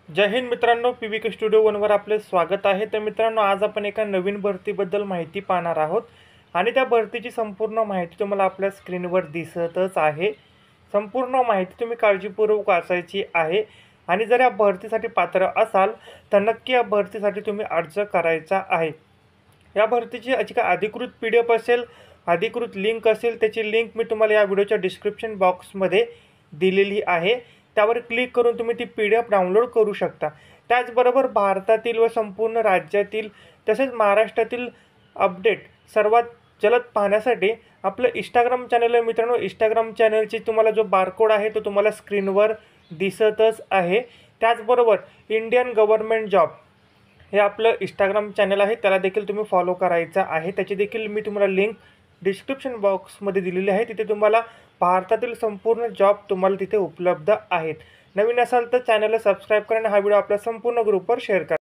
जय हिंद मित्रांनो, PVK studio वनवर आपले स्वागत आहे। तर मित्रांनो, आज आपण एका नवीन भरतीबद्दल माहिती पाहणार आहोत आणि त्या भरतीची संपूर्ण माहिती तुम्हाला आपल्या स्क्रीनवर दिसतच आहे। संपूर्ण माहिती तुम्ही काळजीपूर्वक वाचायची आहे आणि जर या भरतीसाठी पात्र असाल तर नक्की या भरतीसाठी तुम्ही अर्ज करायचा आहे। या भरतीची जी काय अधिकृत PDF असेल, अधिकृत लिंक असेल, त्याची लिंक मी तुम्हाला या व्हिडिओच्या डिस्क्रिप्शन बॉक्समध्ये दिलेली आहे। त्यावर क्लिक करून तुम्ही ती PDF डाउनलोड करू शकता। त्याचबरोबर भारतातील व संपूर्ण राज्यातील तसेच महाराष्ट्रातील अपडेट सर्वात जलद पाहण्यासाठी आपलं इंस्टाग्राम चॅनल आहे मित्रांनो। इंस्टाग्राम चॅनलची तुम्हाला जो बारकोड आहे तो तुम्हाला स्क्रीनवर दिसतच आहे। त्याचबरोबर इंडियन गव्हर्नमेंट जॉब हे आपलं इंस्टाग्राम चॅनल आहे, त्याला देखील तुम्ही फॉलो करायचा आहे। त्याची देखील मी तुम्हाला लिंक डिस्क्रिप्शन बॉक्समध्ये दिलेली आहे। तिथे तुम्हाला भारतातील संपूर्ण जॉब तुम्हाला तिथे उपलब्ध आहेत। नवीन असाल तर चॅनलला सबस्क्राईब करा आणि हा व्हिडिओ आपल्या संपूर्ण ग्रुपवर शेअर करा।